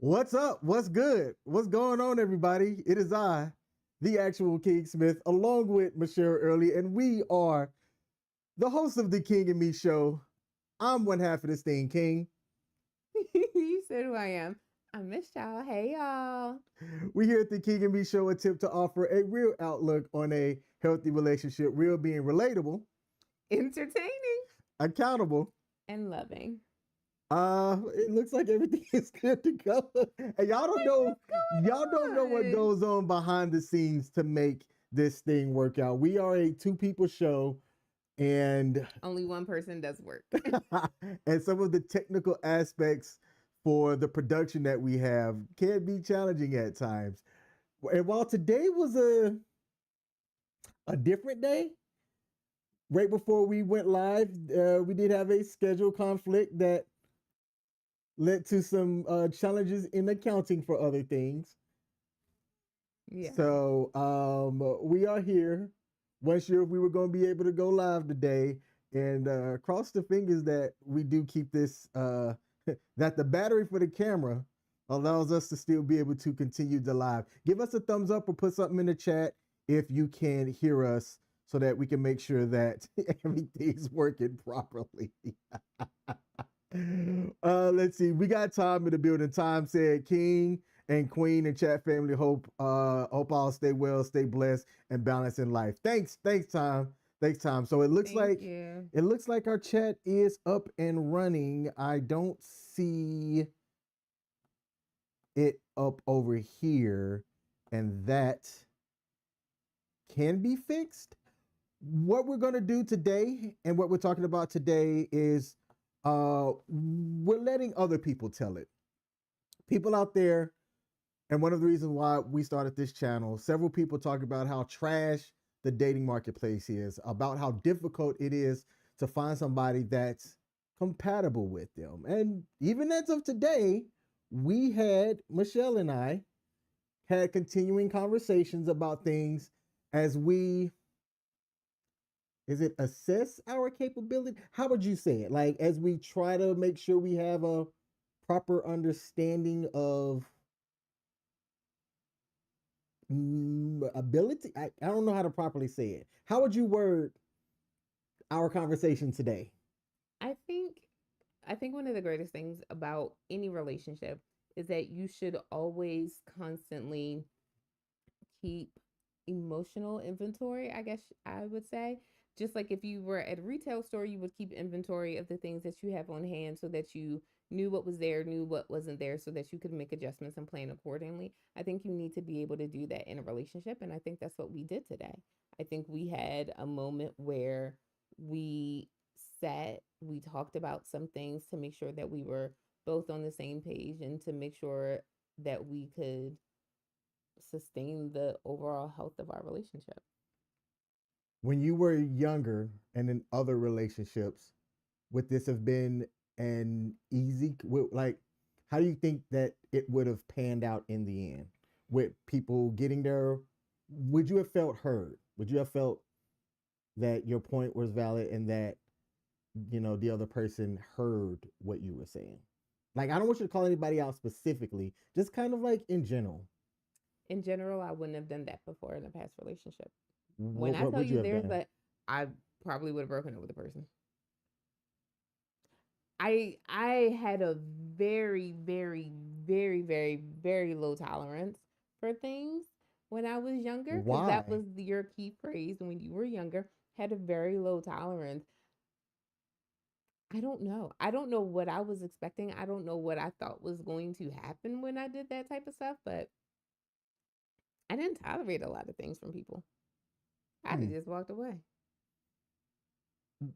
What's up? What's good? What's going on, everybody? It is I, the actual King Smith, along with Michelle Early, and we are the hosts of the King M.E show. I'm one half of this thing, King. You said who I am. I missed y'all. Hey, y'all. We here at the King M.E show attempt to offer a real outlook on a healthy relationship, real being relatable, Entertaining accountable. and loving. It looks like everything is good to go. And y'all don't know what What's going goes on behind the scenes to make this thing work out. We are a two people show, and on? Only one person does work. and some of the technical aspects for the production that we have can be challenging at times. And while today was a different day, right before we went live, we did have a schedule conflict that led to some challenges in accounting for other things. Yeah. So we are here. Wasn't sure if we were going to be able to go live today, and cross the fingers that we do keep this. That the battery for the camera allows us to still be able to continue the live. Give us a thumbs up or put something in the chat if you can hear us, so that we can make sure that everything's working properly. Let's see. We got Tom in the building. Tom said, "King and Queen and chat family, hope all stay well, stay blessed, and balanced in life." Thanks, Tom. Thanks, Tom. So Thank you. it looks like our chat is up and running. I don't see it up over here, and that can be fixed. What we're going to do today, and what we're talking about today, is we're letting other people tell it. People out there, and one of the reasons why we started this channel, several people talk about how trash the dating marketplace is, about how difficult it is to find somebody that's compatible with them. And even as of today, Michelle and I had continuing conversations about things as we, is it assess our capability? How would you say it? Like, as we try to make sure we have a proper understanding of ability. I don't know how to properly say it. How would you word our conversation today? I think I think one of the greatest things about any relationship is that you should always constantly keep emotional inventory, I guess I would say. Just like if you were at a retail store, you would keep inventory of the things that you have on hand so that you knew what was there, knew what wasn't there, so that you could make adjustments and plan accordingly. I think you need to be able to do that in a relationship. And I think that's what we did today. I think we had a moment where we we talked about some things to make sure that we were both on the same page and to make sure that we could sustain the overall health of our relationship. When you were younger and in other relationships, would this have been an easy, like, how do you think that it would have panned out in the end with people getting there? Would you have felt heard? Would you have felt that your point was valid and that, the other person heard what you were saying? Like, I don't want you to call anybody out specifically, just kind of like in general. In general, I wouldn't have done that before in a past relationship. When I What tell would you you have there's done? that, I probably would have broken up with the person. I had a very, very, very, very, very low tolerance for things when I was younger, because that Why? was your key phrase when you were younger. Had a very low tolerance. I don't know. I don't know what I was expecting. I don't know what I thought was going to happen when I did that type of stuff, but I didn't tolerate a lot of things from people. I'd have Hmm. just walked away.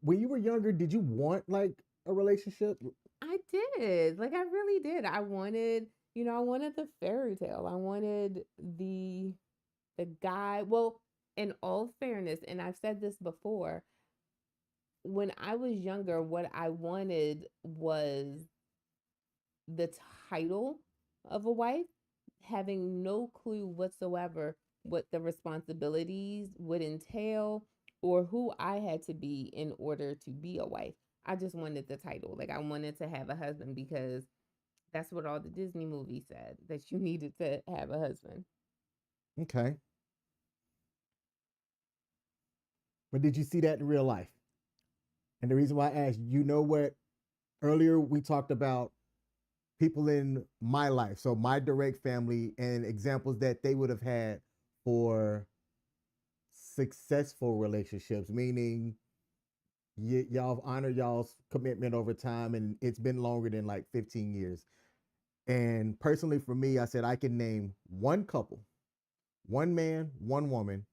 When you were younger, did you want like a relationship? I did. Like I really did. I wanted the fairy tale. I wanted the guy. Well, in all fairness, and I've said this before, when I was younger, what I wanted was the title of a wife, having no clue whatsoever what the responsibilities would entail or who I had to be in order to be a wife. I just wanted the title. Like I wanted to have a husband because That's what all the Disney movies said, that you needed to have a husband. Okay. But did you see that in real life? And the reason why I asked, you know what? Earlier we talked about people in my life, so my direct family, and examples that they would have had for successful relationships, meaning y'all have honored y'all's commitment over time, and it's been longer than like 15 years. And personally, for me, I said I can name one couple, one man, one woman,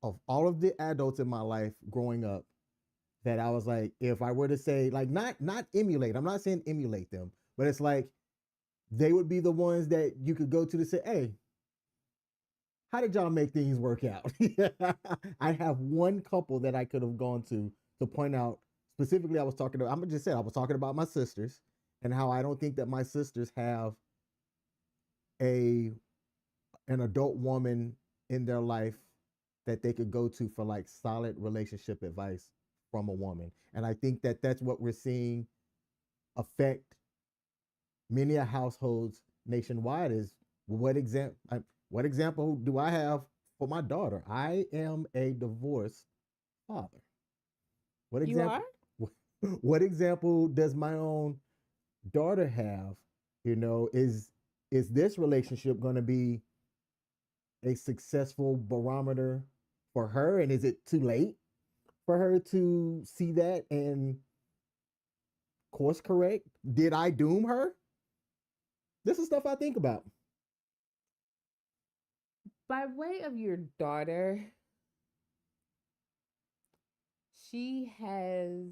of all of the adults in my life growing up, that I was like, if I were to say, like, not emulate, I'm not saying emulate them, but it's like they would be the ones that you could go to say, hey, how did y'all make things work out? I have one couple that I could have gone to point out specifically. I was talking about, I'm just said I was talking about my sisters, and how I don't think that my sisters have a an adult woman in their life that they could go to for like solid relationship advice from a woman. And I think that that's what we're seeing affect many households nationwide. Is what example do I have for my daughter? I am a divorced father. What You are? example? What example does my own daughter have? You know, is this relationship going to be a successful barometer for her? And is it too late for her to see that and course correct? Did I doom her? This is stuff I think about. By way of your daughter, she has,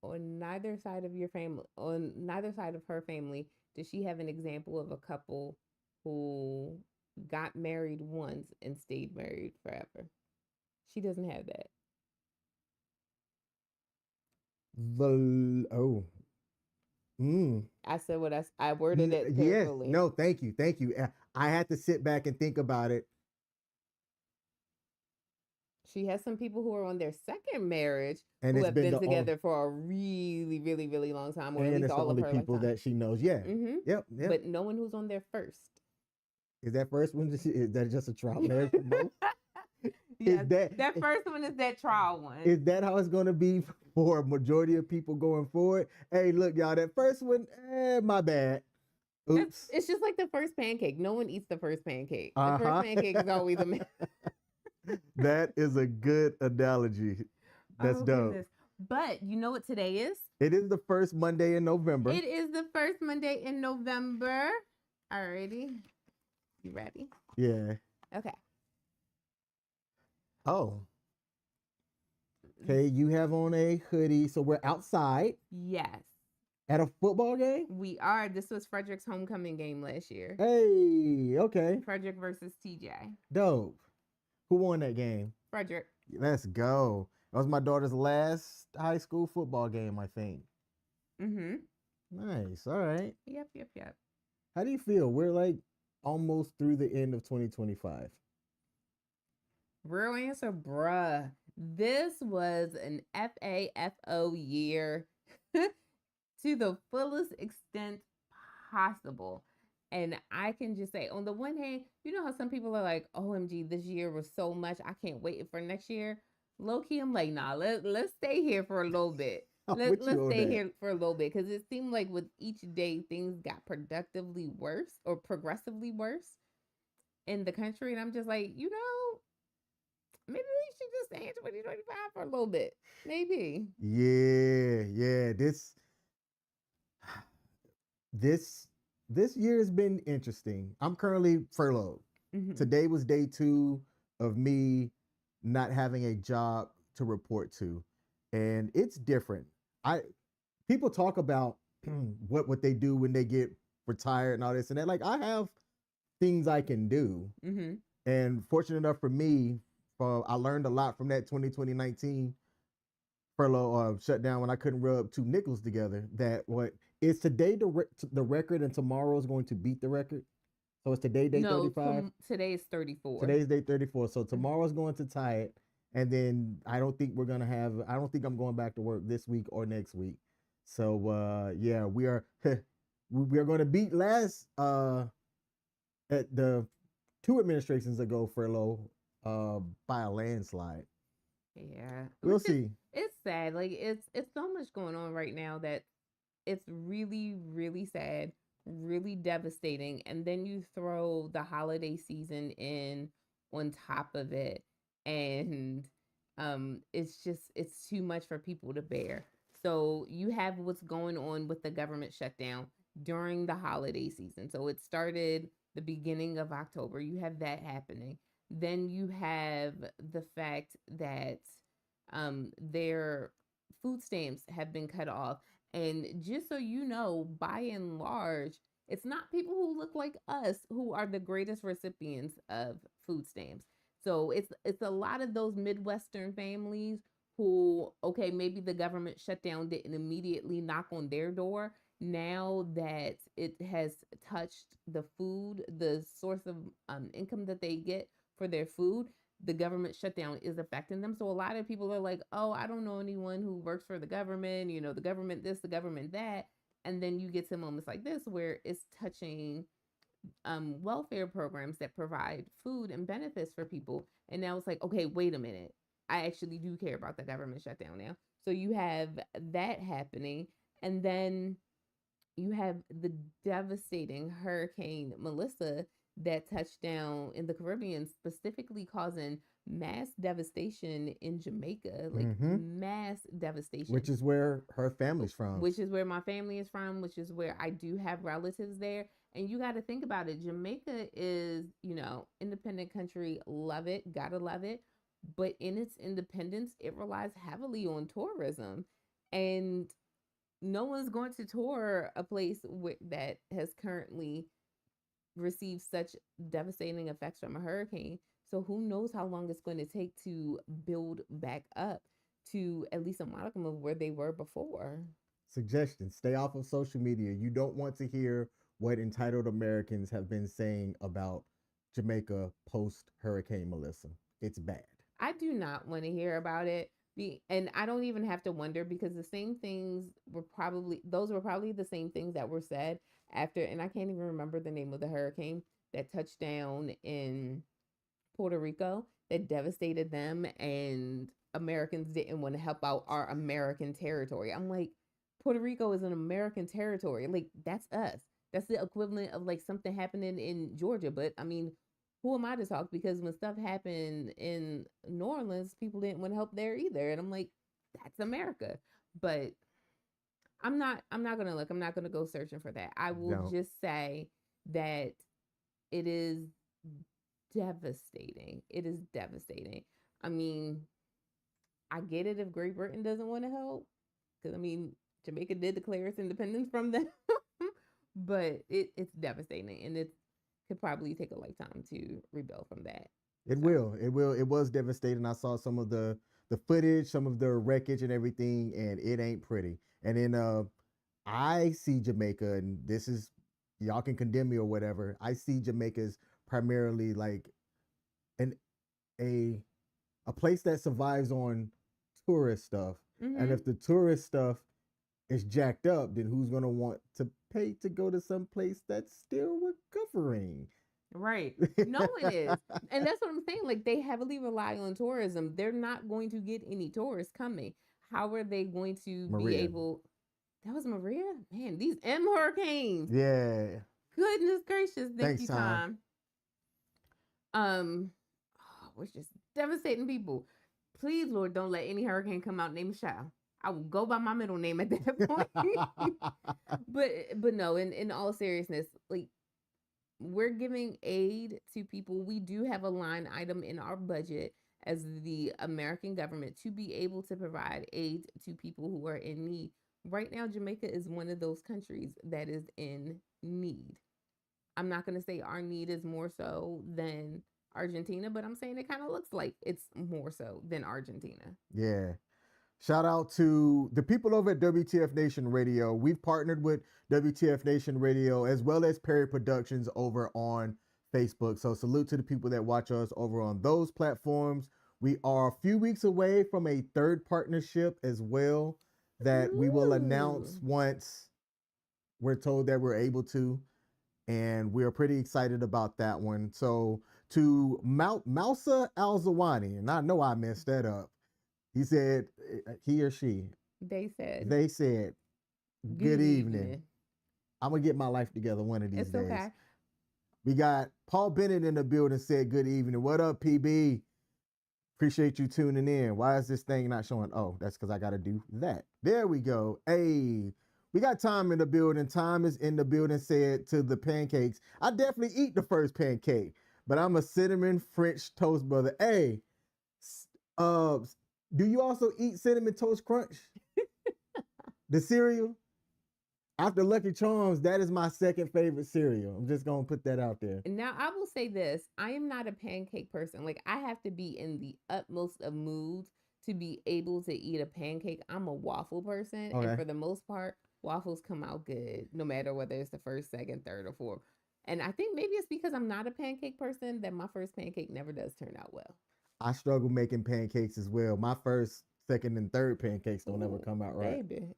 on neither side of your family, on neither side of her family, does she have an example of a couple who got married once and stayed married forever? She doesn't have that. The oh mm, I said what I worded it yes, carefully. no, thank you, thank you. I had to sit back and think about it. She has some people who are on their second marriage And who it's have been been the only, together for a really, really, really long time, or at and least it's the all of only her people lifetime. that she knows. Yeah, Mm-hmm. yep, yep. But no one who's on their first. Is that first one? Is that just a trial marriage for both? Is Yes, that that first one is that trial one. is that how it's going to be for a majority of people going forward? Hey, look, y'all, that first one, my bad. Oops. It's just like the first pancake. No one eats the first pancake. The first Uh-huh. pancake is always a. That is a good analogy. That's Oh dope. goodness! But you know what today is? It is the first Monday in November. It is the first Monday in November. Alrighty, you ready? Yeah. Okay. Oh. Okay, you have on a hoodie, so we're outside Yes, at a football game? we are. This was Frederick's homecoming game last year. Hey, okay. Frederick versus TJ. Dope. Who won that game? Frederick. Let's go. That was my daughter's last high school football game, I think. Mm-hmm. Nice. All right. Yep. How do you feel? We're like almost through the end of 2025. Real answer, bruh. This was an FAFO year to the fullest extent possible. And I can just say, on the one hand, you know how some people are like, OMG, this year was so much. I can't wait for next year. Low key, I'm like, nah, let's stay here for a little bit. Let's stay here for a little bit, because it seemed like with each day, things got productively worse or progressively worse in the country. And I'm just like, maybe we should just stay in 2025 for a little bit. Maybe. Yeah. This this year has been interesting. I'm currently furloughed. Mm-hmm. Today was day 2 of me not having a job to report to. And it's different. I People talk about what they do when they get retired and all this and that. Like, I have things I can do. Mm-hmm. And fortunate enough for me, I learned a lot from that 2019 furlough shutdown when I couldn't rub two nickels together. That what is today the record, and tomorrow is going to beat the record. So it's today day 35. Today is 34. Today's day 34. So tomorrow's going to tie it, and then I don't think we're gonna have. I don't think I'm going back to work this week or next week. So yeah, we are. we are going to beat last at the 2 administrations ago furlough by a landslide. Yeah, We'll which is see. it's sad. Like it's so much going on right now that it's really really sad, really devastating, and then you throw the holiday season in on top of it, and it's too much for people to bear. So you have what's going on with the government shutdown during the holiday season. So it started the beginning of October. You have that happening. Then you have the fact that their food stamps have been cut off. And just so you know, by and large, it's not people who look like us who are the greatest recipients of food stamps. So it's a lot of those Midwestern families who, okay, maybe the government shutdown didn't immediately knock on their door. Now that it has touched the food, the source of income that they get for their food, the government shutdown is affecting them. So a lot of people are like, oh, I don't know anyone who works for the government, the government this, the government that. And then you get to moments like this where it's touching welfare programs that provide food and benefits for people. And now it's like, okay, wait a minute. I actually do care about the government shutdown now. So you have that happening. And then you have the devastating Hurricane Melissa that touched down in the Caribbean, specifically causing mass devastation in Jamaica, like Mm-hmm. mass devastation, Which is where her family's from. which is where my family is from, which is where I do have relatives there. And you got to think about it. Jamaica is, independent country, love it, gotta love it. But in its independence, it relies heavily on tourism. And no one's going to tour a place that has currently received such devastating effects from a hurricane. So who knows how long it's going to take to build back up to at least a modicum of where they were before. Suggestion: stay off of social media. You don't want to hear what entitled Americans have been saying about Jamaica post Hurricane Melissa. It's bad. I do not want to hear about it. And I don't even have to wonder because the same things those were probably the same things that were said after, and I can't even remember the name of the hurricane that touched down in Puerto Rico that devastated them, and Americans didn't want to help out our American territory. I'm like, Puerto Rico is an American territory. Like, that's us. That's the equivalent of like something happening in Georgia. But I mean, who am I to talk? Because when stuff happened in New Orleans, people didn't want to help there either. And I'm like, that's America. But I'm not gonna look. I'm not gonna go searching for that. I will No. just say that it is devastating. It is devastating. I mean, I get it if Great Britain doesn't want to help, because I mean, Jamaica did declare its independence from them, but it's devastating, and it could probably take a lifetime to rebuild from that. It So will. It will. It was devastating. I saw some of the footage, some of the wreckage and everything, and it ain't pretty. And then I see Jamaica, and this is, y'all can condemn me or whatever. I see Jamaica as primarily like an a a place that survives on tourist stuff. And mm-hmm. if the tourist stuff is jacked up, then who's gonna want to pay to go to some place that's still recovering? Right. No one is. And that's what I'm saying. Like, they heavily rely on tourism. They're not going to get any tourists coming. How are they going to be Maria. able? That was Maria? Man, these M hurricanes. Yeah. Goodness gracious. Thank Thanks, you, Tom. Tom. Which just devastating people. Please, Lord, don't let any hurricane come out named Michelle. I will go by my middle name at that point. but no, in all seriousness, like, we're giving aid to people. We do have a line item in our budget as the American government to be able to provide aid to people who are in need. Right now, Jamaica is one of those countries that is in need. I'm not going to say our need is more so than Argentina, but I'm saying it kind of looks like it's more so than Argentina. Yeah. Shout out to the people over at WTF Nation Radio. We've partnered with WTF Nation Radio as well as Perry Productions over on Facebook. So salute to the people that watch us over on those platforms. We are a few weeks away from a third partnership as well that we will Ooh. announce once we're told that we're able to, and we're pretty excited about that one. So to Mousa Al Zawani, and I know I messed that up. He said, he or she, They said, they said, good good evening. evening. I'm gonna get my life together one of these It's days. okay. We got Paul Bennett in the building, said good evening. What up, PB? Appreciate you tuning in. Why is this thing not showing? Oh, that's because I got to do that. There we go. Hey, we got Tom in the building. Tom is in the building, said to the pancakes, I definitely eat the first pancake, but I'm a cinnamon French toast brother. Hey, uh, do you also eat cinnamon toast crunch? The cereal? After Lucky Charms, that is my second favorite cereal. I'm just going to put that out there. Now, I will say this. I am not a pancake person. Like, I have to be in the utmost of moods to be able to eat a pancake. I'm a waffle person. Okay. And for the most part, waffles come out good, no matter whether it's the first, second, third, or fourth. And I think maybe it's because I'm not a pancake person that my first pancake never does turn out well. I struggle making pancakes as well. My first, second, and third pancakes don't ever Ooh, come out right. baby,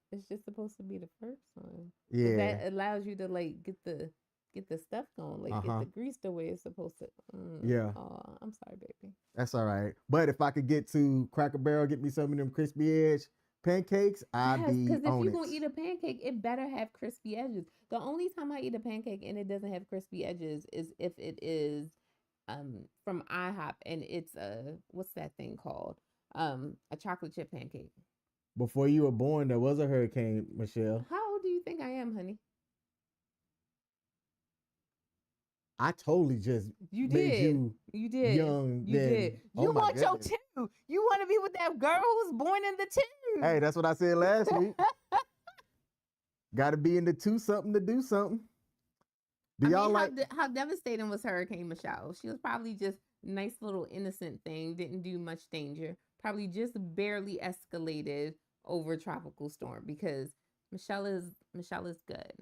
it's just supposed to be the first one. Because Yeah. that allows you to like get the stuff going, like get the grease the way it's supposed to. Yeah. Oh, I'm sorry, baby. That's all right. But if I could get to Cracker Barrel, get me some of them crispy edge pancakes, I'd Yes, be because if on you're it. gonna eat a pancake, it better have crispy edges. The only time I eat a pancake and it doesn't have crispy edges is if it is from IHOP and it's a what's that thing called? A chocolate chip pancake. Before you were born, there was a hurricane, Michelle. How old do you think I am, honey? I totally just You made did. you You did. young You then. did. Oh You my want your goodness. two. You want to be with that girl who was born in the two. Hey, that's what I said last week. Got to be in the two something to do something. Do y'all like how devastating was Hurricane Michelle? She was probably just nice little innocent thing, didn't do much danger. Probably just barely escalated over tropical storm because Michelle is good.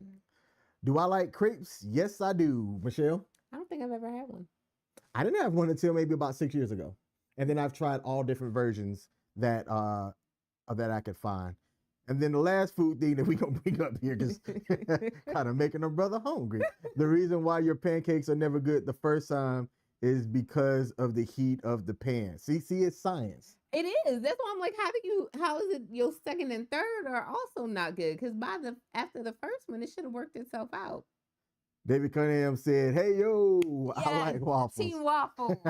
Do I like crepes? Yes, I do, Michelle. I don't think I've ever had one. I didn't have one until maybe about 6 years ago, and then I've tried all different versions that that I could find. And then the last food thing that we gonna bring up here, just kind of making a brother hungry. The reason why your pancakes are never good the first time is because of the heat of the pan. See, it's science. It is. That's why I'm like, how is it your second and third are also not good? Because after the first one, it should have worked itself out. David Cunningham said, "Hey yo, Yes, I like waffles." Team waffle.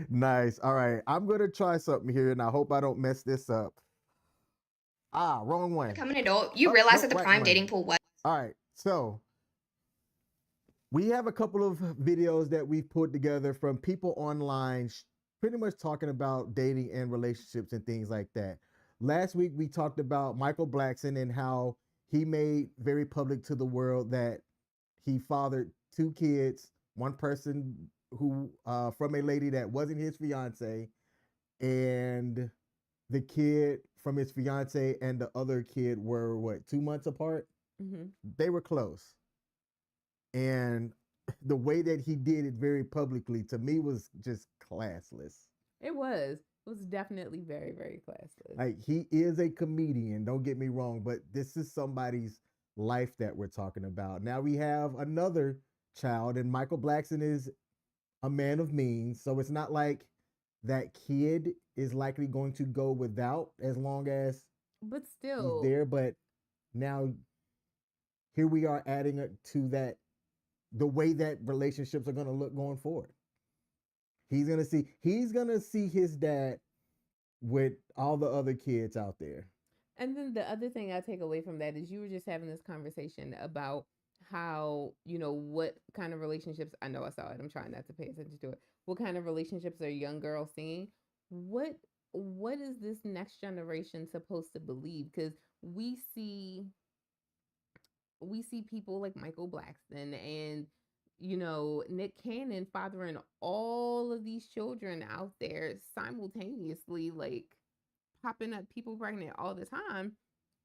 Nice. All right, I'm gonna try something here, and I hope I don't mess this up. Ah, wrong one. Become an adult, you realize that the right prime one. dating pool was. All right, so we have a couple of videos that we've put together from people online, pretty much talking about dating and relationships and things like that. Last week we talked about Michael Blackson and how he made very public to the world that he fathered two kids, one person who from a lady that wasn't his fiance, and the kid from his fiance and the other kid were what, 2 months apart? Mm-hmm. They were close. And the way that he did it very publicly to me was just classless. It was. It was definitely very, very classless. Like, he is a comedian, don't get me wrong, but this is somebody's life that we're talking about. Now we have another child, and Michael Blackson is a man of means, so it's not like that kid is likely going to go without as long as but still he's there. But now here we are adding it to that, the way that relationships are going to look going forward. He's going to see his dad with all the other kids out there. And then the other thing I take away from that is you were just having this conversation about how, what kind of relationships, I know I saw it, I'm trying not to pay attention to it. What kind of relationships are young girls seeing? What is this next generation supposed to believe? Because we see people like Michael Blackson and Nick Cannon fathering all of these children out there simultaneously, like popping up people pregnant all the time.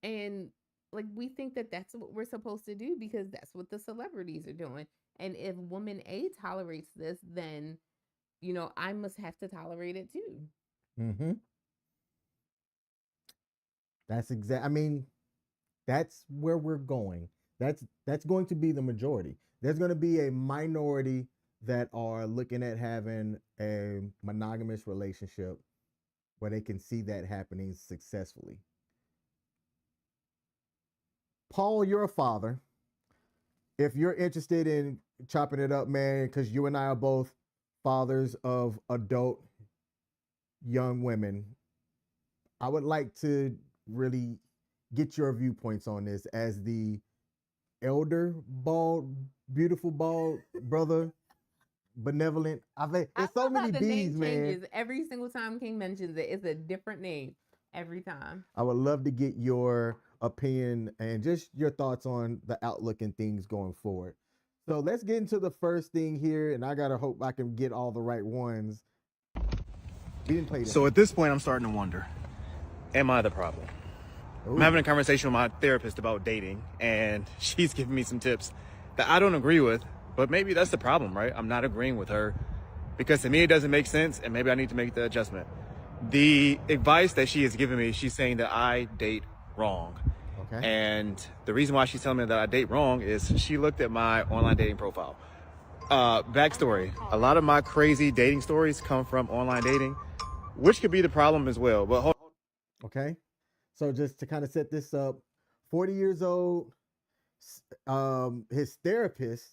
And like, we think that that's what we're supposed to do because that's what the celebrities are doing. And if woman A tolerates this, then, I must have to tolerate it too. Mm-hmm. That's exact. I mean, That's where we're going. That's going to be the majority. There's going to be a minority that are looking at having a monogamous relationship where they can see that happening successfully. Paul, you're a father. If you're interested in chopping it up, man, because you and I are both fathers of adult young women, I would like to really get your viewpoints on this as the elder bald, beautiful bald brother, benevolent. I think I there's so love how many the B's, name man. changes every single time King mentions it. It's a different name every time. I would love to get your opinion and just your thoughts on the outlook and things going forward. So let's get into the first thing here, and I gotta hope I can get all the right ones. We didn't play this. So at this point, I'm starting to wonder, am I the problem? Ooh. I'm having a conversation with my therapist about dating, and she's giving me some tips that I don't agree with, but maybe that's the problem, right? I'm not agreeing with her because to me, it doesn't make sense, and maybe I need to make the adjustment. The advice that she has given me, she's saying that I date wrong. Okay. And the reason why she's telling me that I date wrong is she looked at my online dating profile. Backstory, a lot of my crazy dating stories come from online dating, which could be the problem as well. But hold on. Okay. So just to kind of set this up, 40 years old, his therapist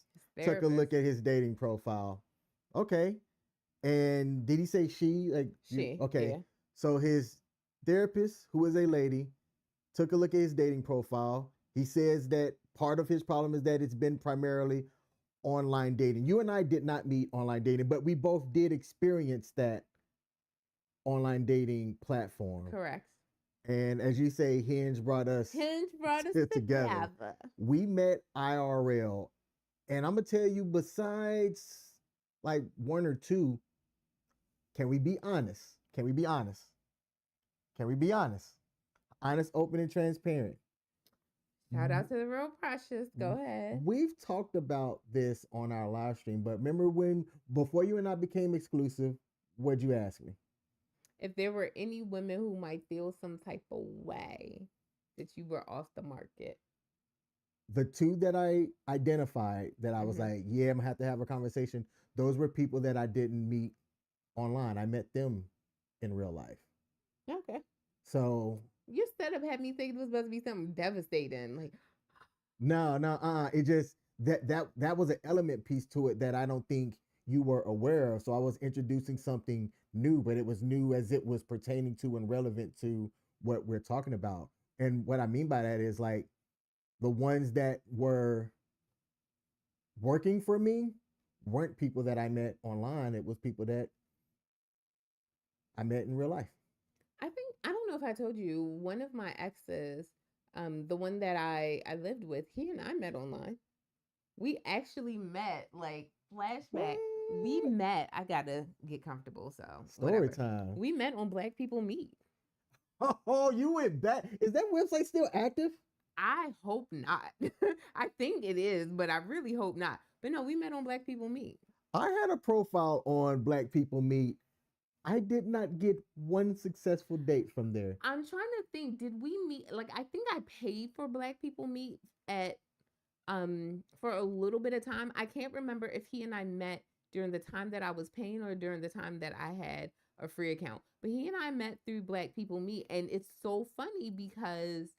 took a look at his dating profile. Okay. And did he say she? Like She. Okay. Yeah. So his therapist, who is a lady, took a look at his dating profile. He says that part of his problem is that it's been primarily online dating. You and I did not meet online dating, but we both did experience that online dating platform. Correct. And as you say, Hinge brought us together. We met IRL. And I'm going to tell you, besides like one or two, can we be honest? Can we be honest? Can we be honest? Honest, open, and transparent. Shout out to the real precious. Go ahead. We've talked about this on our live stream, but remember when, before you and I became exclusive, what'd you ask me? If there were any women who might feel some type of way that you were off the market. The two that I identified that I was like, yeah, I'm gonna have to have a conversation. Those were people that I didn't meet online. I met them in real life. Okay. So your setup had me thinking it was supposed to be something devastating. Like no, it just that was an element piece to it that I don't think you were aware of. So I was introducing something new, but it was new as it was pertaining to and relevant to what we're talking about. And what I mean by that is like the ones that were working for me weren't people that I met online. It was people that I met in real life. I don't know if I told you, one of my exes, the one that I lived with, he and I met online. We actually met, like, flashback. We met. I gotta get comfortable, so story whatever. time. We met on Black People Meet. Oh, you went back. Is that website still active? I hope not. I think it is, but I really hope not. But no, we met on Black People Meet. I had a profile on Black People Meet. I did not get one successful date from there. I'm trying to think, did we meet? Like, I think I paid for Black People Meet at for a little bit of time. I can't remember if he and I met during the time that I was paying or during the time that I had a free account. But he and I met through Black People Meet, and it's so funny because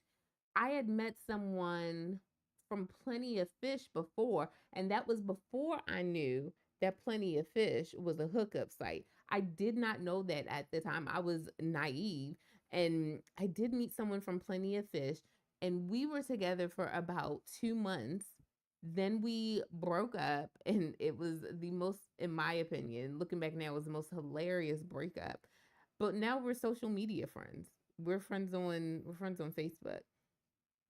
I had met someone from Plenty of Fish before, and that was before I knew that Plenty of Fish was a hookup site. I did not know that at the time. I was naive, and I did meet someone from Plenty of Fish, and we were together for about 2 months. Then we broke up, and it was the most, in my opinion, looking back now, it was the most hilarious breakup. But now we're social media friends. We're friends on Facebook.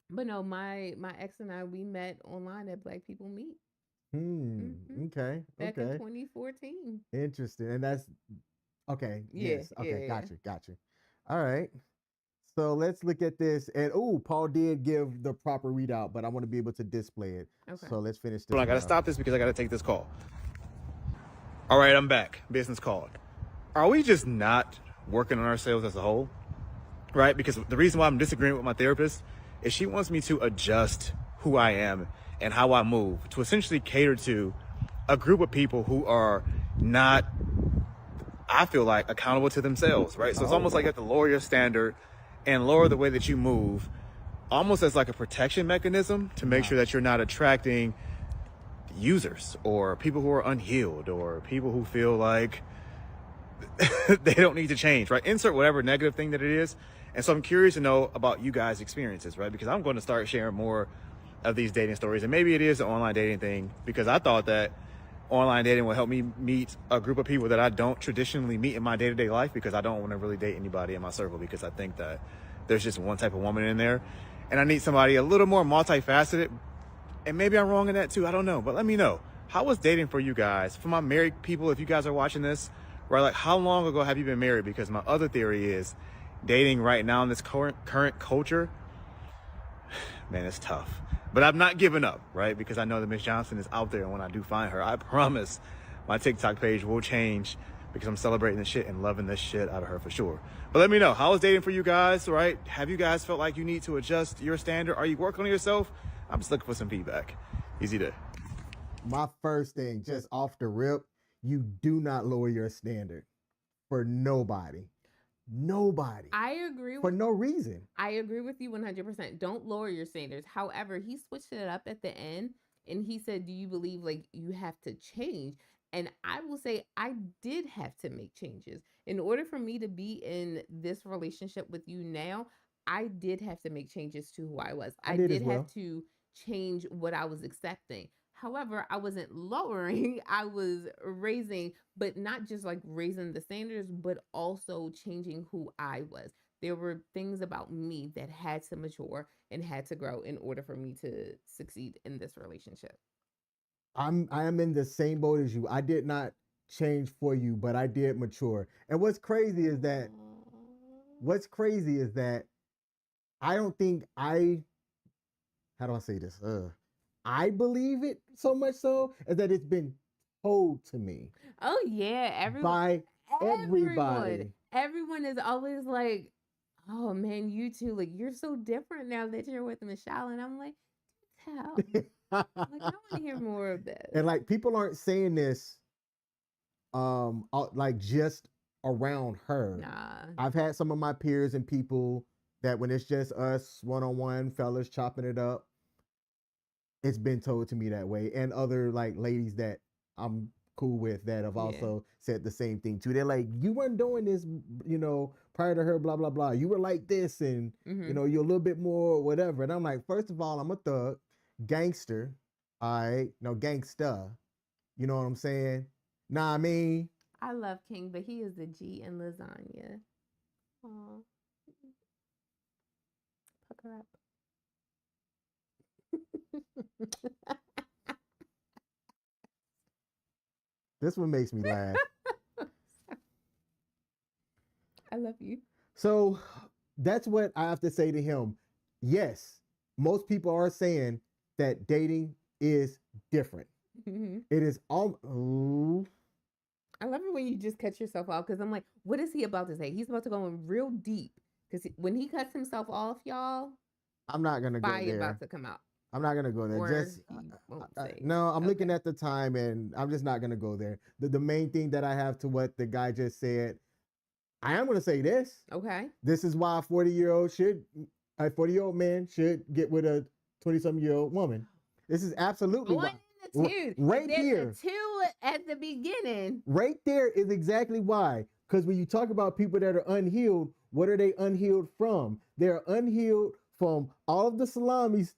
But no, my ex and I, we met online at Black People Meet. Okay. Back in 2014. Interesting. And that's okay. Yeah, Yes. Okay. yeah. Gotcha. All right. So let's look at this. And Paul did give the proper readout, but I want to be able to display it. Okay. So let's finish this. Hold on, I gotta stop this because I gotta take this call. All right, I'm back. Business called. Are we just not working on ourselves as a whole? Right? Because the reason why I'm disagreeing with my therapist is she wants me to adjust who I am and how I move to essentially cater to a group of people who are not, I feel like, accountable to themselves, right? So it's almost like you have to lower your standard and lower the way that you move, almost as like a protection mechanism to make sure that you're not attracting users or people who are unhealed or people who feel like they don't need to change, right? Insert whatever negative thing that it is. And so I'm curious to know about you guys' experiences, right? Because I'm going to start sharing more of these dating stories. And maybe it is an online dating thing, because I thought that online dating will help me meet a group of people that I don't traditionally meet in my day-to-day life, because I don't want to really date anybody in my circle, because I think that there's just one type of woman in there. And I need somebody a little more multifaceted. And maybe I'm wrong in that too. I don't know. But let me know. How was dating for you guys? For my married people, if you guys are watching this, right, like how long ago have you been married? Because my other theory is dating right now in this current culture, man, it's tough. But I'm not giving up, right? Because I know that Miss Johnson is out there. And when I do find her, I promise my TikTok page will change, because I'm celebrating this shit and loving this shit out of her for sure. But let me know, how is dating for you guys, right? Have you guys felt like you need to adjust your standard? Are you working on yourself? I'm just looking for some feedback. Easy there. My first thing, just off the rip, you do not lower your standard for nobody. Nobody. I agree For with no reason. I agree with you 100%. Don't lower your standards. However, he switched it up at the end and he said, "Do you believe like you have to change?" And I will say I did have to make changes. In order for me to be in this relationship with you now, I did have to make changes to who I was. I I did as did well. have to change what I was accepting. However, I wasn't lowering, I was raising, but not just like raising the standards, but also changing who I was. There were things about me that had to mature and had to grow in order for me to succeed in this relationship. I am in the same boat as you. I did not change for you, but I did mature. And what's crazy is that I don't think how do I say this? I believe it so much so as that it's been told to me Oh yeah, by everybody. everyone is always like, "Oh man, you two, like you're so different now that you're with Michelle," and I'm like, "Tell." Like, I want to hear more of this. And like people aren't saying this like just around her. Nah. I've had some of my peers and people that when it's just us one-on-one fellas chopping it up, it's been told to me that way. And other like ladies that I'm cool with that have also said the same thing too. They're like, "You weren't doing this, prior to her, blah blah blah. You were like this, and you're a little bit more whatever." And I'm like, first of all, I'm a thug, gangster, all right, no gangsta. You know what I'm saying? Nah, I mean, I love King, but he is the G in lasagna. Aw. Pucker up. this one makes me laugh. I love you. So that's what I have to say to him. Yes, most people are saying that dating is different. It is all. I love it when you just cut yourself off, because I'm like, what is he about to say? He's about to go in real deep, because when he cuts himself off, y'all, I'm not gonna go fire there. about to come out. I'm not gonna go there. Or Just he won't say. no. I'm looking Okay. at the time, and I'm just not gonna go there. The main thing that I have to what the guy just said, I am gonna say this. Okay. This is why a 40-year-old man should get with a 20-something-year-old woman. This is absolutely One why. in the two. Right There's here. a two at the beginning. Right there is exactly why. Because when you talk about people that are unhealed, what are they unhealed from? They're unhealed from all of the salamis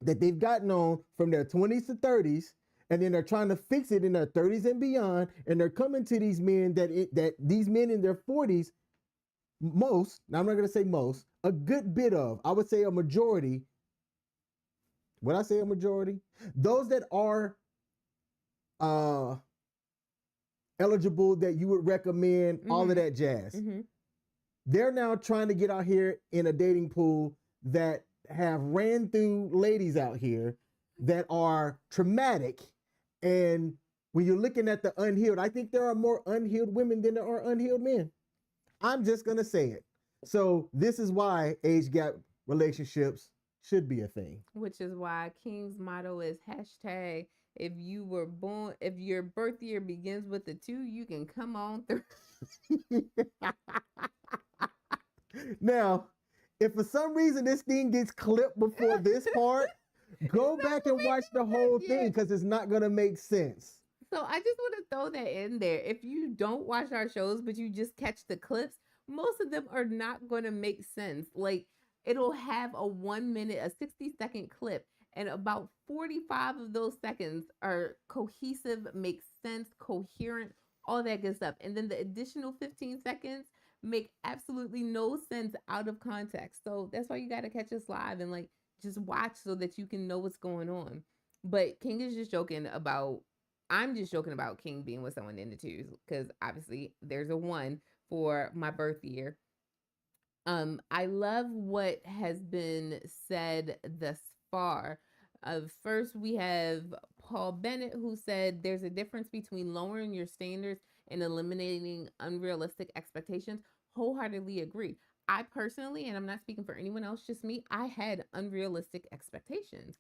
that they've gotten on from their 20s to 30s, and then they're trying to fix it in their 30s and beyond, and they're coming to these men that these men in their 40s, most, now I'm not going to say most, a good bit of, I would say a majority. When I say a majority, those that are eligible that you would recommend, all of that jazz. They're now trying to get out here in a dating pool that have ran through ladies out here that are traumatic. And when you're looking at the unhealed, I think there are more unhealed women than there are unhealed men. I'm just going to say it. So this is why age gap relationships should be a thing. Which is why King's motto is hashtag if you were born, if your birth year begins with a 2, you can come on through. Now, if for some reason this thing gets clipped before this part, go back and watch the whole thing because it's not going to make sense. So I just want to throw that in there. If you don't watch our shows, but you just catch the clips, most of them are not going to make sense. Like it'll have a 1 minute, a 60-second clip, and about 45 of those seconds are cohesive, make sense, coherent, all that good stuff. And then the additional 15 seconds make absolutely no sense out of context. So that's why you got to catch us live and like just watch so that you can know what's going on. But King is just joking about I'm just joking about King being with someone in the 2s because obviously there's a 1 for my birth year. I love what has been said thus far. First, we have Paul Bennett who said there's a difference between lowering your standards and eliminating unrealistic expectations. Wholeheartedly agree. I personally, and I'm not speaking for anyone else, just me, I had unrealistic expectations.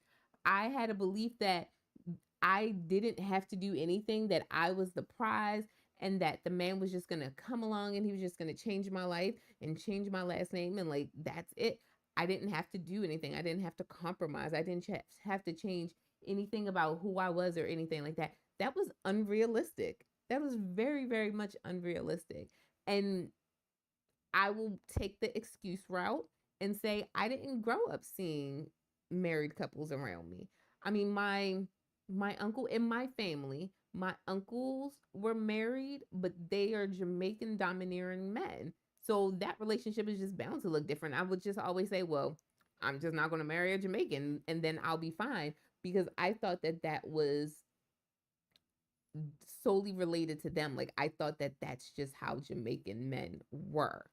I had a belief that I didn't have to do anything, that I was the prize, and that the man was just going to come along and he was just going to change my life and change my last name. And like, that's it. I didn't have to do anything. I didn't have to compromise. I didn't have to change anything about who I was or anything like that. That was unrealistic. That was very, very much unrealistic. And I will take the excuse route and say I didn't grow up seeing married couples around me. I mean, my uncle in my family, my uncles were married, but they are Jamaican domineering men. So that relationship is just bound to look different. I would just always say, well, I'm just not going to marry a Jamaican and then I'll be fine because I thought that that was solely related to them. Like I thought that that's just how Jamaican men were.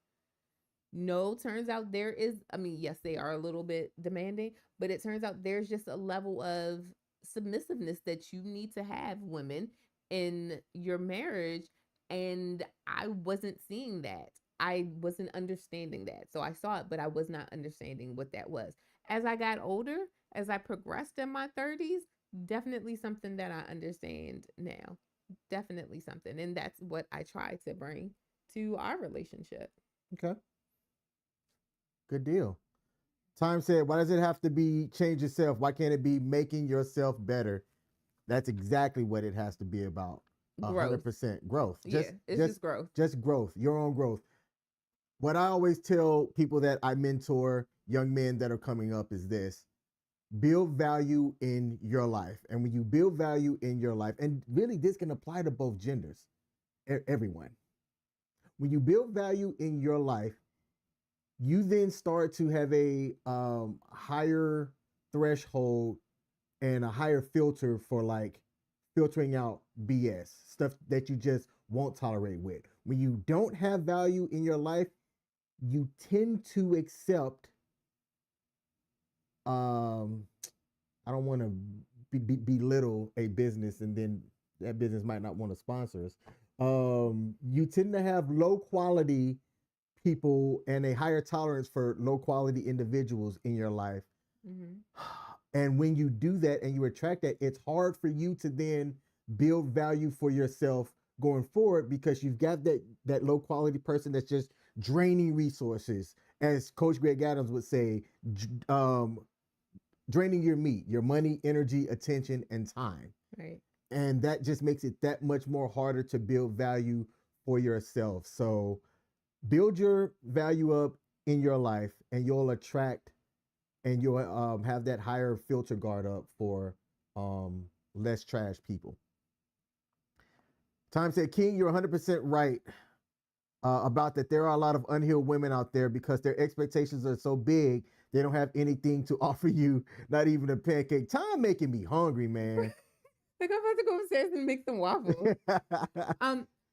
No, turns out there is, I mean, yes, they are a little bit demanding, but it turns out there's just a level of submissiveness that you need to have, women, in your marriage. And I wasn't seeing that. I wasn't understanding that. So I saw it, but I was not understanding what that was. As I got older, as I progressed in my 30s, definitely something that I understand now. Definitely something. And that's what I try to bring to our relationship. Okay. Good deal. Time said, why does it have to be change yourself? Why can't it be making yourself better? That's exactly what it has to be about. 100% growth. Just growth. Just growth, your own growth. What I always tell people that I mentor, young men that are coming up, is this: build value in your life. And when you build value in your life, and really this can apply to both genders, everyone. When you build value in your life, you then start to have a higher threshold and a higher filter for like filtering out BS, stuff that you just won't tolerate with. When you don't have value in your life, you tend to accept, I don't want to belittle a business and then that business might not want to sponsor us. You tend to have low quality people and a higher tolerance for low quality individuals in your life. Mm-hmm. And when you do that and you attract that, it's hard for you to then build value for yourself going forward because you've got that low quality person that's just draining resources, as Coach Greg Adams would say, draining your meat, your money, energy, attention, and time. Right. And that just makes it that much more harder to build value for yourself. So build your value up in your life and you'll attract and you'll have that higher filter guard up for less trash people. Time said, King, you're 100% right about that. There are a lot of unhealed women out there because their expectations are so big, they don't have anything to offer you, not even a pancake. Time making me hungry, man. Like I'm about to go upstairs and make some waffles.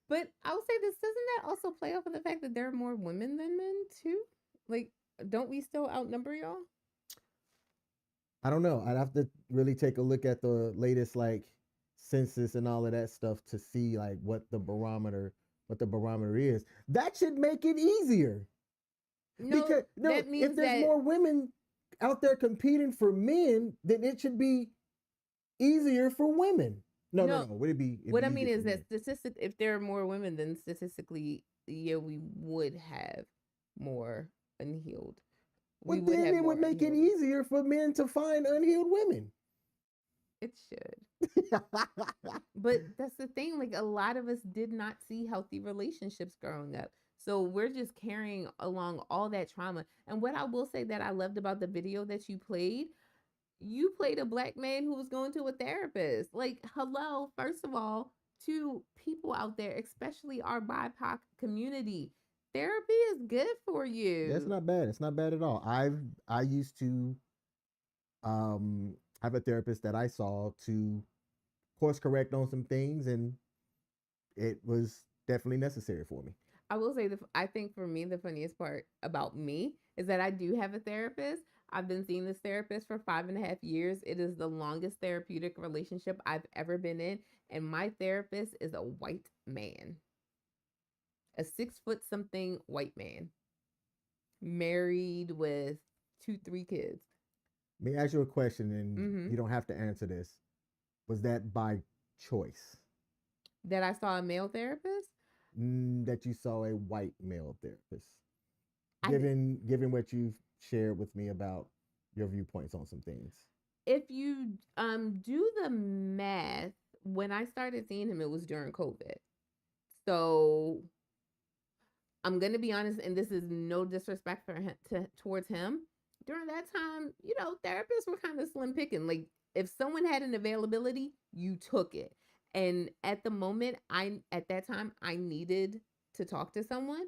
But I would say this, doesn't that also play off of the fact that there are more women than men too? Like, don't we still outnumber y'all? I don't know. I'd have to really take a look at the latest like census and all of that stuff to see like what the barometer is. That should make it easier. No, because that means if there's more women, out there competing for men, then it should be easier for women. No. Would it be? What I mean is that if there are more women, then statistically, yeah, we would have more unhealed. But then it would make it easier for men to find unhealed women. It should. But that's the thing. Like, a lot of us did not see healthy relationships growing up. So we're just carrying along all that trauma. And what I will say that I loved about the video that you played a black man who was going to a therapist. Like, hello, first of all, to people out there, especially our BIPOC community, therapy is good for you. That's not bad. It's not bad at all. I used to have a therapist that I saw to course correct on some things, and it was definitely necessary for me. I will say I think for me, the funniest part about me is that I do have a therapist. I've been seeing this therapist for 5.5 years. It is the longest therapeutic relationship I've ever been in. And my therapist is a white man, a 6-foot-something white man, married with 2-3 kids. Let me ask you a question, and you don't have to answer this. Was that by choice? That I saw a male therapist? That you saw a white male therapist? Given what you've shared with me about your viewpoints on some things. If you do the math, when I started seeing him, it was during COVID. So I'm gonna be honest, and this is no disrespect for him towards him. During that time, therapists were kind of slim picking. Like, if someone had an availability, you took it. And at the moment, at that time, I needed to talk to someone.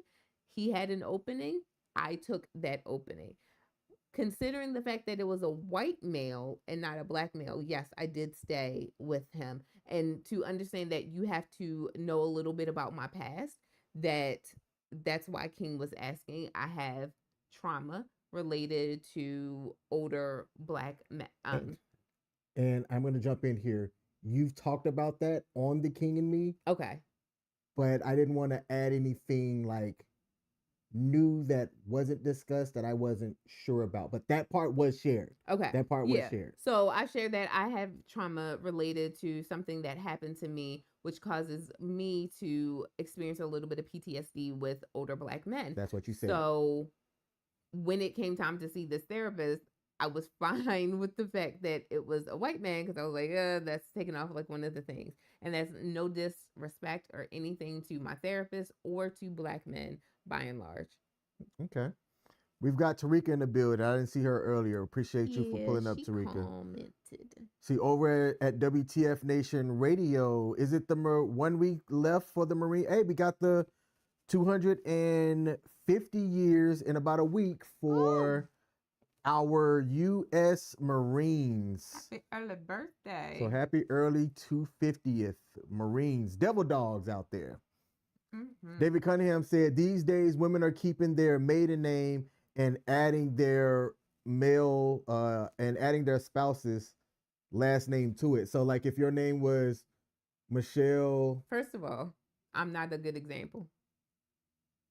He had an opening. I took that opening. Considering the fact that it was a white male and not a black male, yes, I did stay with him. And to understand that you have to know a little bit about my past, that's why King was asking. I have trauma related to older black men. And I'm going to jump in here. You've talked about that on the King and Me. Okay. But I didn't want to add anything like new that wasn't discussed that I wasn't sure about. But that part was shared. Okay. That part was shared. So I shared that I have trauma related to something that happened to me, which causes me to experience a little bit of PTSD with older black men. That's what you said. So when it came time to see this therapist, I was fine with the fact that it was a white man, because I was like, that's taking off like one of the things. And that's no disrespect or anything to my therapist or to black men by and large. Okay. We've got Tarika in the building. I didn't see her earlier. Appreciate you for pulling up, Tarika. Commented. See, over at WTF Nation Radio, is it the 1 week left for the Marine? Hey, we got the 250 years in about a week for our U.S. Marines. Happy early birthday. So happy early 250th Marines. Devil dogs out there. Mm-hmm. David Cunningham said, these days women are keeping their maiden name and adding their adding their spouse's last name to it. So like if your name was Michelle. First of all, I'm not a good example.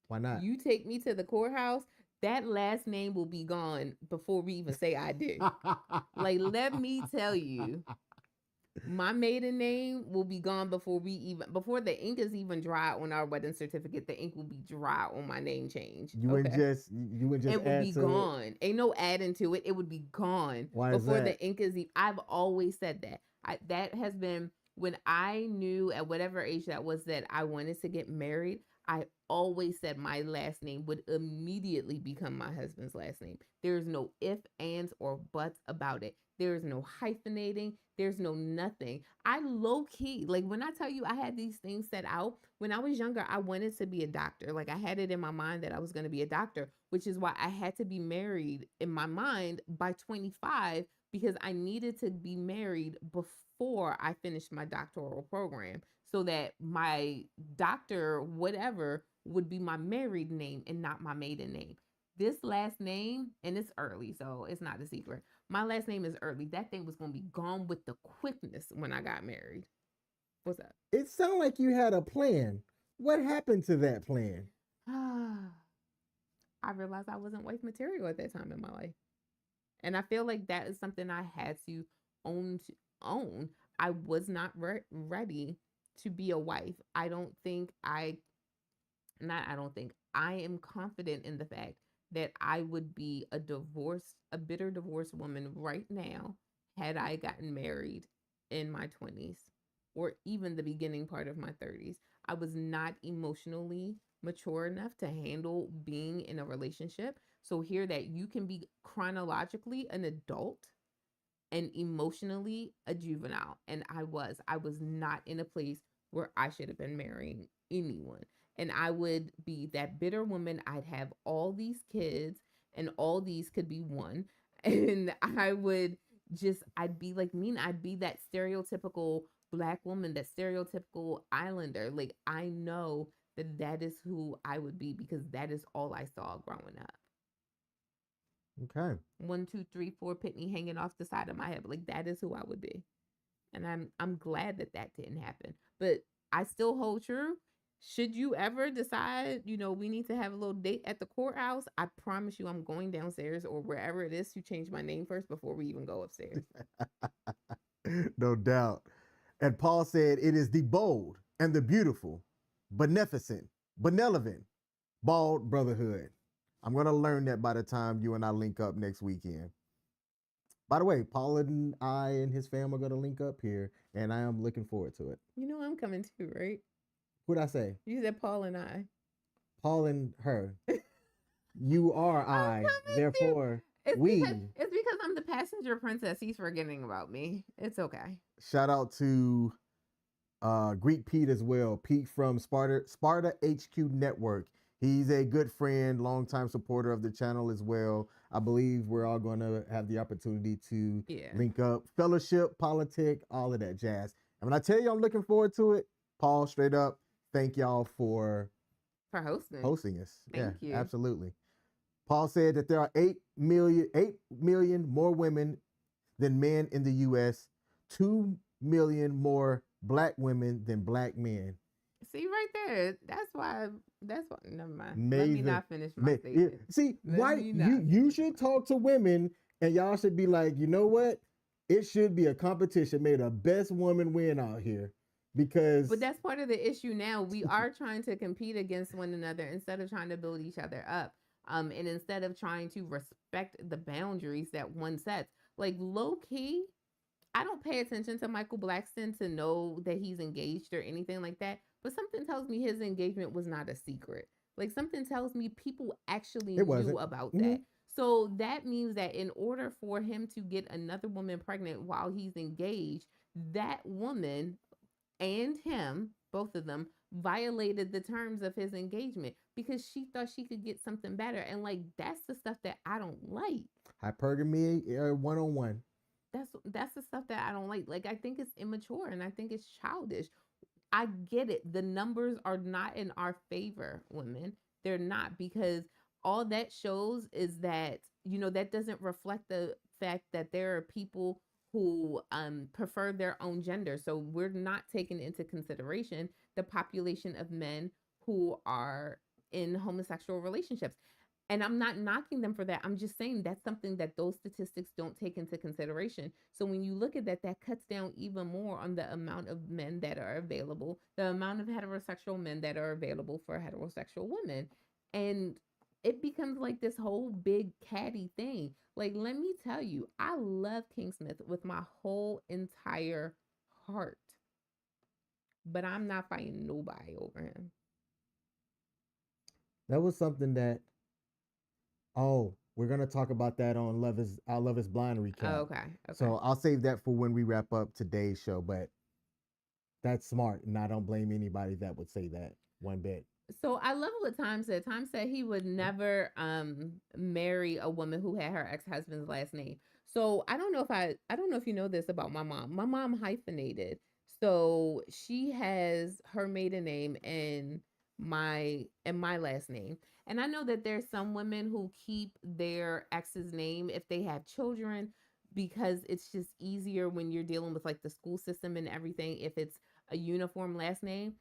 Why not? You take me to the courthouse, that last name will be gone before we even say I do. Like, let me tell you, my maiden name will be gone before the ink is even dry on our wedding certificate. The ink will be dry on my name change. You would just it would be gone. Ain't no adding to it. It would be gone. Why before is that? The ink is. I've always said that. That has been when I knew at whatever age that was that I wanted to get married. I always said my last name would immediately become my husband's last name. There's no ifs, ands, or buts about it. There's no hyphenating. There's no nothing. I low key, like when I tell you I had these things set out, when I was younger, I wanted to be a doctor. Like I had it in my mind that I was going to be a doctor, which is why I had to be married in my mind by 25 because I needed to be married before I finished my doctoral program so that my doctor, whatever, would be my married name and not my maiden name. This last name, and it's early, so it's not a secret. My last name is early. That thing was going to be gone with the quickness when I got married. What's up? It sounded like you had a plan. What happened to that plan? I realized I wasn't wife material at that time in my life. And I feel like that is something I had to own. Own. I was not ready to be a wife. I don't think I not I don't think I am confident in the fact that I would be a bitter divorced woman right now had I gotten married in my 20s or even the beginning part of my 30s. I was not emotionally mature enough to handle being in a relationship. So hear that you can be chronologically an adult and emotionally a juvenile. And I was not in a place where I should have been marrying anyone. And I would be that bitter woman. I'd have all these kids, and all these could be one. And I would I'd be like mean. I'd be that stereotypical black woman, that stereotypical islander. Like, I know that that is who I would be because that is all I saw growing up. Okay. 1, 2, 3, 4 Pitney hanging off the side of my head. Like, that is who I would be. And I'm glad that that didn't happen. But I still hold true. Should you ever decide, we need to have a little date at the courthouse, I promise you I'm going downstairs or wherever it is to change my name first before we even go upstairs. No doubt. And Paul said, it is the bold and the beautiful, beneficent, benevolent, bald brotherhood. I'm going to learn that by the time you and I link up next weekend. By the way, Paul and I and his fam are going to link up here, and I am looking forward to it. You know I'm coming too, right? What'd I say? You said Paul and I. Paul and her. You are I. Therefore, It's we. because I'm the passenger princess. He's forgetting about me. It's okay. Shout out to Greek Pete as well. Pete from Sparta HQ Network. He's a good friend, longtime supporter of the channel as well. I believe we're all going to have the opportunity to link up, fellowship, politic, all of that jazz. And when I tell you I'm looking forward to it, Paul, straight up, thank y'all for hosting us. Thank you. Absolutely. Paul said that there are 8 million more women than men in the U.S., 2 million more black women than black men. See right there. That's why. Never mind. Let me not finish my statement. See, why you should talk to women, and y'all should be like, you know what? It should be a competition. May the best woman win out here, because. But that's part of the issue now. We are trying to compete against one another instead of trying to build each other up. And instead of trying to respect the boundaries that one sets, like low key, I don't pay attention to Michael Blackston to know that he's engaged or anything like that. But something tells me his engagement was not a secret. Like, something tells me people actually knew about that. So that means that in order for him to get another woman pregnant while he's engaged, that woman and him, both of them, violated the terms of his engagement because she thought she could get something better. And like, that's the stuff that I don't like. Hypergamy 101. That's the stuff that I don't like. Like, I think it's immature and I think it's childish. I get it. The numbers are not in our favor, women. They're not, because all that shows is that, that doesn't reflect the fact that there are people who prefer their own gender. So we're not taking into consideration the population of men who are in homosexual relationships. And I'm not knocking them for that. I'm just saying that's something that those statistics don't take into consideration. So when you look at that, that cuts down even more on the amount of men that are available, the amount of heterosexual men that are available for heterosexual women. And it becomes like this whole big catty thing. Like, let me tell you, I love King Smith with my whole entire heart. But I'm not fighting nobody over him. That was something that, we're going to talk about that on our Love is Blind recap. Oh, okay. So I'll save that for when we wrap up today's show, but that's smart. And I don't blame anybody that would say that one bit. So I love what Tom said. Tom said he would never marry a woman who had her ex-husband's last name. So I don't know if you know this about my mom. My mom hyphenated. So she has her maiden name and my last name. And I know that there's some women who keep their ex's name if they have children, because it's just easier when you're dealing with like the school system and everything if it's a uniform last name.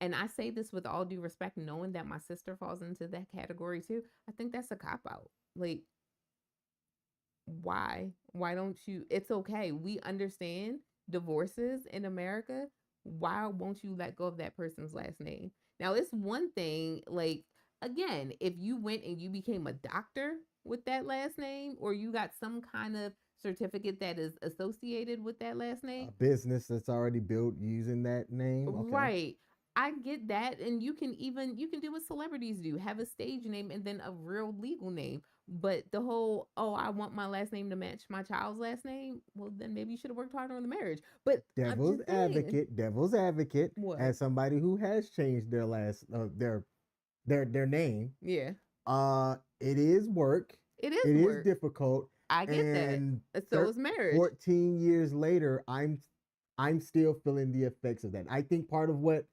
And I say this with all due respect, knowing that my sister falls into that category too. I think that's a cop out. Like, Why? Why don't you? It's okay. We understand divorces in America. Why won't you let go of that person's last name? Now, it's one thing, like, again, if you went and you became a doctor with that last name, or you got some kind of certificate that is associated with that last A name, business that's already built using that name. Okay. right. I get that. And you can do what celebrities do, have a stage name and then a real legal name. But the whole, oh, I want my last name to match my child's last name, well, then maybe you should have worked harder on the marriage. But I'm just saying. Devil's advocate, What? as somebody who has changed their last their name. Yeah. It is work. It It is is work. difficult. I get that. And So is marriage. 14 years later, I'm still feeling the effects of that. I think part of what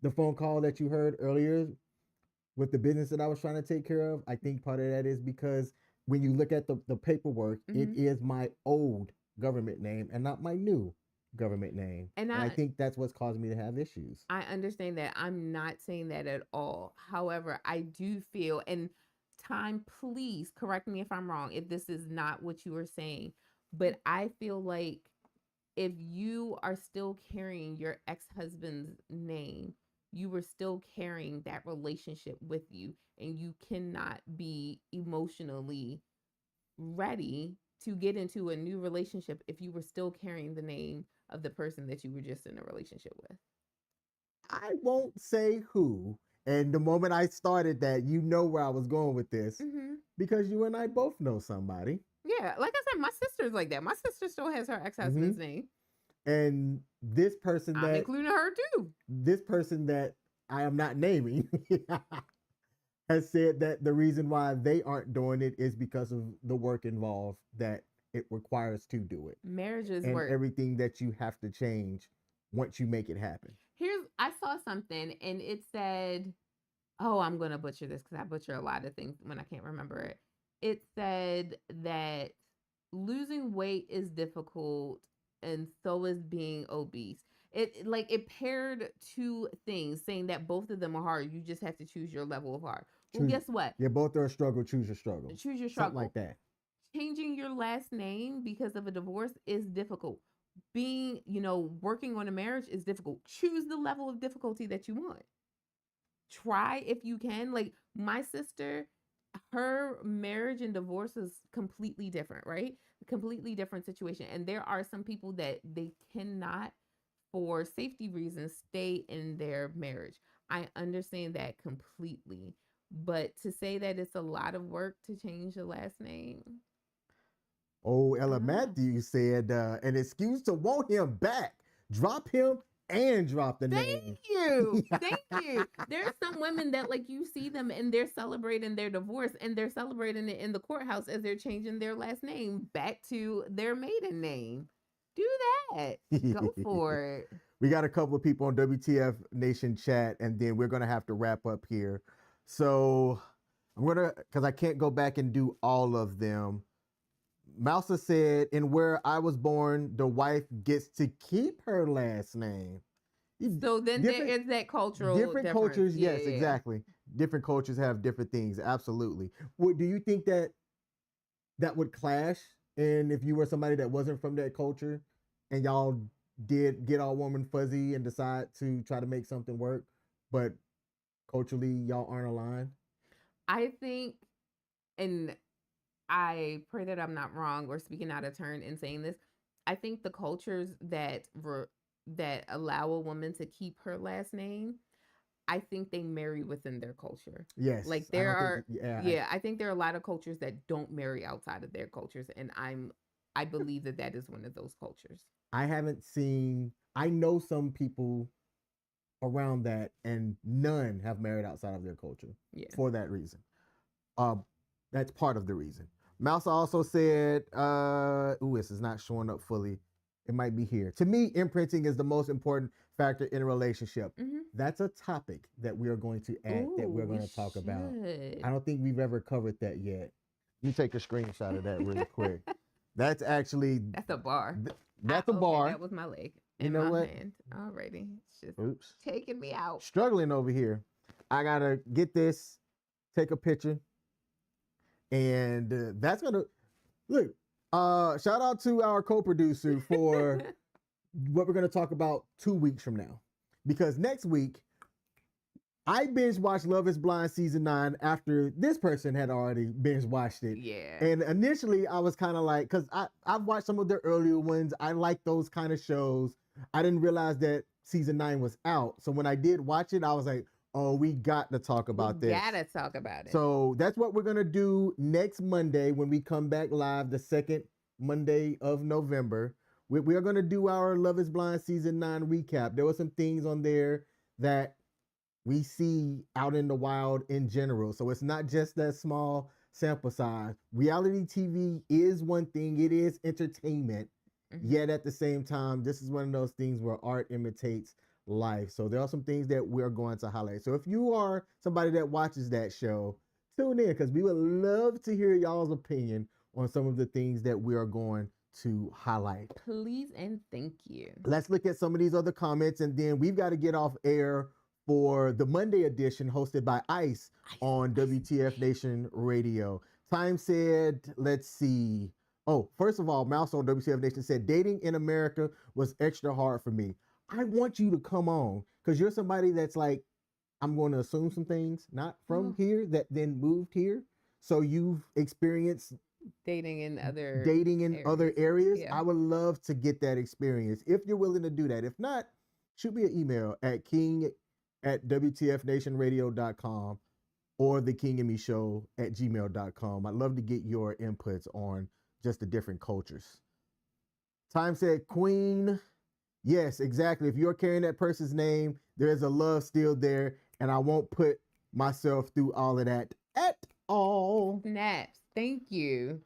the phone call that you heard earlier with the business that I was trying to take care of, I think part of that is because when you look at the paperwork, it is my old government name and not my new government name. And I think that's what's causing me to have issues. I understand that. I'm not saying that at all. However, I do feel, and time, please correct me if I'm wrong, if this is not what you were saying, but I feel like if you are still carrying your ex-husband's name, you were still carrying that relationship with you, and you cannot be emotionally ready to get into a new relationship if you were still carrying the name of the person that you were just in a relationship with. I won't say who. And the moment I started that, you know where I was going with this because you and I both know somebody. Yeah, like I said, my sister's like that. My sister still has her ex-husband's name. And this person I'm including her too. This person that I am not naming has said that the reason why they aren't doing it is because of the work involved that it requires to do it. Marriage is and work. Everything that you have to change once you make it happen. I saw something and it said, oh, I'm going to butcher this because I butcher a lot of things when I can't remember it. It said that losing weight is difficult and so is being obese. It paired two things saying that both of them are hard. You just have to choose your level of hard. Well, guess what? Yeah, both are a struggle. Choose your struggle. Choose your struggle. Something like that. Changing your last name because of a divorce is difficult. Being, working on a marriage is difficult. Choose the level of difficulty that you want. Try if you can. Like my sister, her marriage and divorce is completely different, right? Completely different situation. And there are some people that they cannot, for safety reasons, stay in their marriage. I understand that completely. But to say that it's a lot of work to change the last name. Oh, Ella Matthews said, an excuse to want him back. Drop him and drop the name. Thank you. Thank you. There's some women that like you see them and they're celebrating their divorce and they're celebrating it in the courthouse as they're changing their last name back to their maiden name. Do that. Go for it. We got a couple of people on WTF Nation chat, and then we're going to have to wrap up here. So I'm going to, because I can't go back and do all of them. Mousa said, in where I was born, the wife gets to keep her last name. So then there is that cultural different cultures. Yes, exactly. Different cultures have different things. Absolutely. Do you think that would clash? And if you were somebody that wasn't from that culture and y'all did get all warm and fuzzy and decide to try to make something work, but culturally y'all aren't aligned? I think, and I pray that I'm not wrong or speaking out of turn in saying this. I think the cultures that allow a woman to keep her last name, I think they marry within their culture. Yes. Like there are, I think there are a lot of cultures that don't marry outside of their cultures. And I believe that is one of those cultures. I know some people around that and none have married outside of their culture for that reason. That's part of the reason. Mouse also said, this is not showing up fully. It might be here. To me, imprinting is the most important factor in a relationship. That's a topic that we are going to add, that we're going to talk about. I don't think we've ever covered that yet. You take a screenshot of that really quick. That's actually... That's a bar. That's a bar. That was my leg. You know what? Hand. Alrighty. It's just taking me out. Struggling over here. I got to get this, take a picture. And that's going to... Look, Shout out to our co-producer for what we're going to talk about 2 weeks from now. Because next week, I binge watched Love is Blind season 9 after this person had already binge watched it. Yeah. And initially I was kind of like, because I've watched some of the earlier ones. I like those kind of shows. I didn't realize that season 9 was out. So when I did watch it, I was like, oh, we got to talk about this. Gotta talk about it. So that's what we're going to do next Monday when we come back live, the second Monday of November. We are going to do our Love is Blind season 9 recap. There were some things on there that we see out in the wild in general. So it's not just that small sample size. Reality TV is one thing. It is entertainment. Yet at the same time, this is one of those things where art imitates life. So there are some things that we're going to highlight. So if you are somebody that watches that show, tune in because we would love to hear y'all's opinion on some of the things that we are going to highlight. Please and thank you. Let's look at some of these other comments, and then we've got to get off air for the Monday edition hosted by Ice on WTF Nation Radio. Time said, let's see. Oh, first of all, Mouse on WTF Nation said, dating in America was extra hard for me. I want you to come on because you're somebody that's like, I'm going to assume some things, not from here, that then moved here. So you've experienced dating in other areas. Yeah. I would love to get that experience if you're willing to do that. If not, shoot me an email at king@wtfnationradio.com or thekingandmeshow@gmail.com. I'd love to get your inputs on just the different cultures. Time said, Queen. Yes, exactly. If you're carrying that person's name, there's a love still there, and I won't put myself through all of that at all. Snaps. Thank you.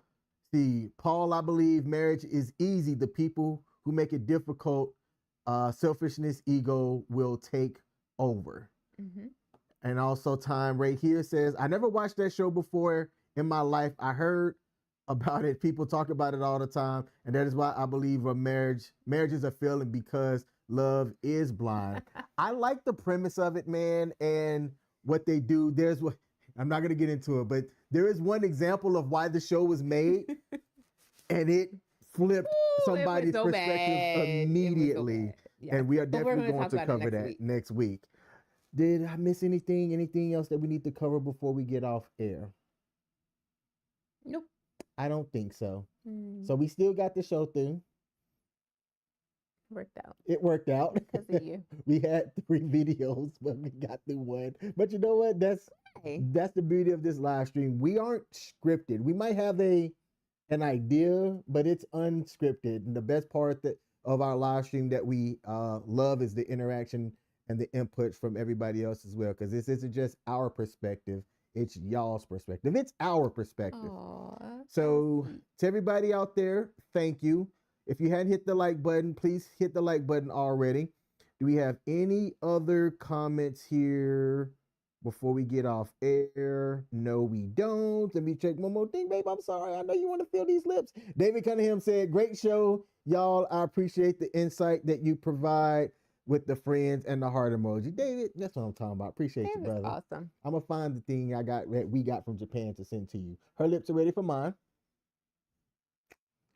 See, Paul, I believe marriage is easy. The people who make it difficult, selfishness, ego will take over. And also Time right here says, I never watched that show before in my life. I heard about it. People talk about it all the time. And that is why I believe a marriage is a failing because love is blind. I like the premise of it, man. And what they do, I'm not going to get into it, but there is one example of why the show was made and it flipped somebody's perspective immediately. Yeah. And we are definitely going to cover that next week. Did I miss anything? Anything else that we need to cover before we get off air? Nope. I don't think so. So we still got the show through. Worked out. It worked out. Because of you. We had 3 videos, but we got through 1. But you know what? That's the beauty of this live stream. We aren't scripted. We might have an idea, but it's unscripted. And the best part of our live stream that we love is the interaction and the inputs from everybody else as well. Because this isn't just our perspective. It's y'all's perspective. It's our perspective. Aww, so to everybody out there, thank you. If you hadn't hit the like button, please hit the like button already. Do we have any other comments here before we get off air? No, we don't. Let me check one more thing, babe. I'm sorry. I know you want to feel these lips. David Cunningham said, great show, y'all. I appreciate the insight that you provide with the friends and the heart emoji. David, that's what I'm talking about. Appreciate you, brother. Awesome. I'm going to find the thing we got from Japan to send to you. Her lips are ready for mine.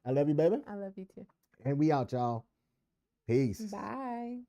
I love you, baby. I love you too. And we out, y'all. Peace. Bye.